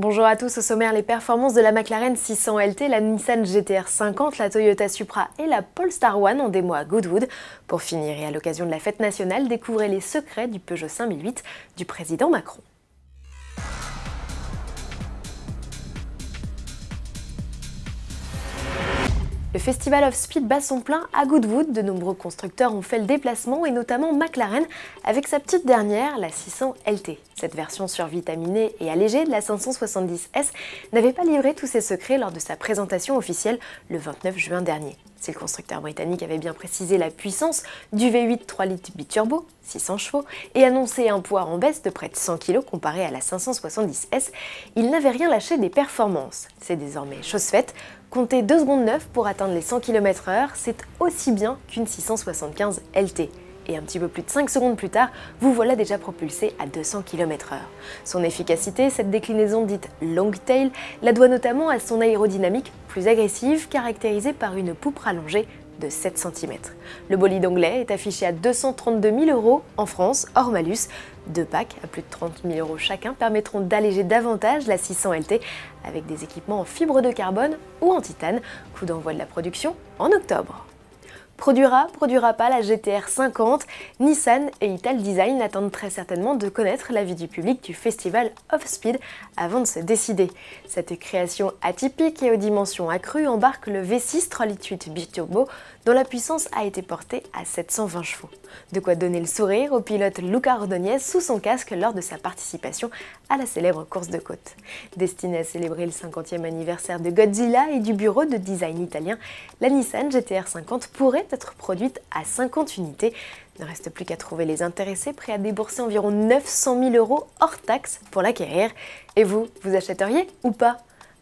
Bonjour à tous, au sommaire les performances de la McLaren 600 LT, la Nissan GT-R 50, la Toyota Supra et la Polestar 1 en démo à Goodwood. Pour finir et à l'occasion de la fête nationale, découvrez les secrets du Peugeot 5008 du président Macron. Le Festival of Speed bat son plein à Goodwood. De nombreux constructeurs ont fait le déplacement et notamment McLaren avec sa petite dernière, la 600 LT. Cette version survitaminée et allégée de la 570S n'avait pas livré tous ses secrets lors de sa présentation officielle le 29 juin dernier. Si le constructeur britannique avait bien précisé la puissance du V8 3 litres biturbo, 600 chevaux, et annoncé un poids en baisse de près de 100 kg comparé à la 570S, il n'avait rien lâché des performances. C'est désormais chose faite. Comptez 2 secondes 9 pour atteindre les 100 km/h, c'est aussi bien qu'une 675 LT. Et un petit peu plus de 5 secondes plus tard, vous voilà déjà propulsé à 200 km/h. Son efficacité, cette déclinaison dite long tail, la doit notamment à son aérodynamique plus agressive, caractérisée par une poupe rallongée de 7 cm. Le bolide anglais est affiché à 232 000 € en France, hors malus. 2 packs à plus de 30 000 € chacun permettront d'alléger davantage la 600 LT avec des équipements en fibre de carbone ou en titane. Coup d'envoi de la production en octobre. Produira pas la GT-R 50, Nissan et Italdesign attendent très certainement de connaître l'avis du public du Festival of Speed avant de se décider. Cette création atypique et aux dimensions accrues embarque le V6 3 litres 8 biturbo dont la puissance a été portée à 720 chevaux. De quoi donner le sourire au pilote Luca Ordóñez sous son casque lors de sa participation à la célèbre course de côte. Destinée à célébrer le 50e anniversaire de Godzilla et du bureau de design italien, la Nissan GT-R 50 pourrait être produite à 50 unités. Ne reste plus qu'à trouver les intéressés prêts à débourser environ 900 000 € hors taxes pour l'acquérir. Et vous achèteriez ou pas?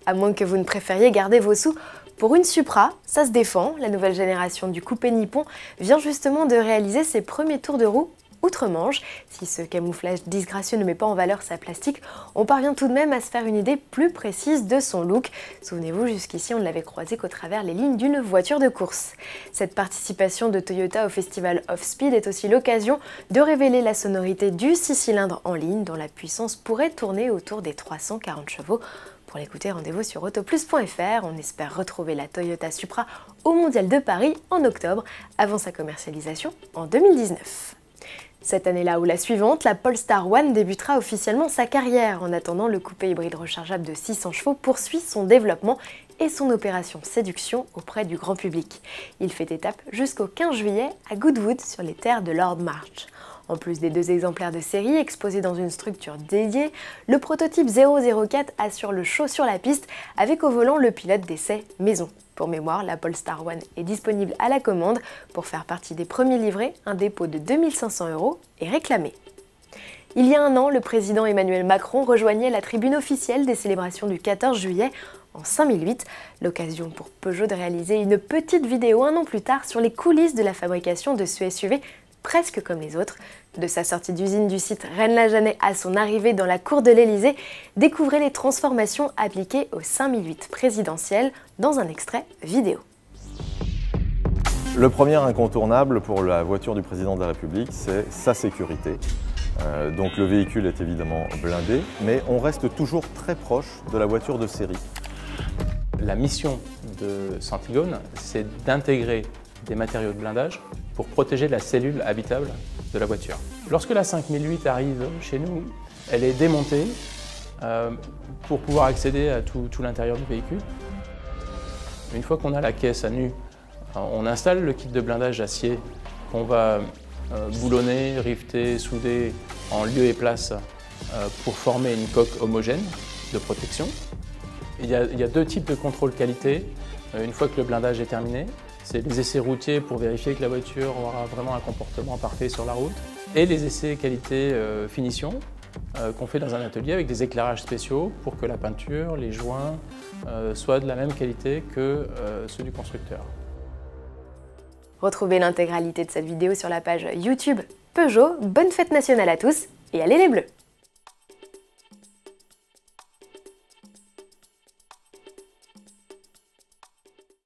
À moins que vous ne préfériez garder vos sous pour une Supra, ça se défend. La nouvelle génération du coupé nippon vient justement de réaliser ses premiers tours de roue outre-Manche. Si ce camouflage disgracieux ne met pas en valeur sa plastique, on parvient tout de même à se faire une idée plus précise de son look. Souvenez-vous, jusqu'ici on ne l'avait croisé qu'au travers les lignes d'une voiture de course. Cette participation de Toyota au Festival of Speed est aussi l'occasion de révéler la sonorité du 6 cylindres en ligne dont la puissance pourrait tourner autour des 340 chevaux. Pour l'écouter, rendez-vous sur autoplus.fr. On espère retrouver la Toyota Supra au Mondial de Paris en octobre, avant sa commercialisation en 2019. Cette année-là ou la suivante, la Polestar 1 débutera officiellement sa carrière. En attendant, le coupé hybride rechargeable de 600 chevaux poursuit son développement et son opération séduction auprès du grand public. Il fait étape jusqu'au 15 juillet à Goodwood sur les terres de Lord March. En plus des 2 exemplaires de série exposés dans une structure dédiée, le prototype 004 assure le show sur la piste avec au volant le pilote d'essai maison. Pour mémoire, la Polestar 1 est disponible à la commande. Pour faire partie des premiers livrés, un dépôt de 2 500 € est réclamé. Il y a un an, le président Emmanuel Macron rejoignait la tribune officielle des célébrations du 14 juillet en 5008, l'occasion pour Peugeot de réaliser une petite vidéo un an plus tard sur les coulisses de la fabrication de ce SUV presque comme les autres. De sa sortie d'usine du site Rennes-la-Janet à son arrivée dans la cour de l'Elysée, découvrez les transformations appliquées au 5008 présidentiel dans un extrait vidéo. Le premier incontournable pour la voiture du président de la République, c'est sa sécurité. Donc le véhicule est évidemment blindé, mais on reste toujours très proche de la voiture de série. La mission de Centigonne, c'est d'intégrer des matériaux de blindage pour protéger la cellule habitable de la voiture. Lorsque la 5008 arrive chez nous, elle est démontée pour pouvoir accéder à tout l'intérieur du véhicule. Une fois qu'on a la caisse à nu, on installe le kit de blindage acier qu'on va boulonner, rifter, souder en lieu et place pour former une coque homogène de protection. Il y a 2 types de contrôle qualité une fois que le blindage est terminé. C'est les essais routiers pour vérifier que la voiture aura vraiment un comportement parfait sur la route et les essais qualité finition qu'on fait dans un atelier avec des éclairages spéciaux pour que la peinture, les joints soient de la même qualité que ceux du constructeur. Retrouvez l'intégralité de cette vidéo sur la page YouTube Peugeot. Bonne fête nationale à tous et allez les bleus!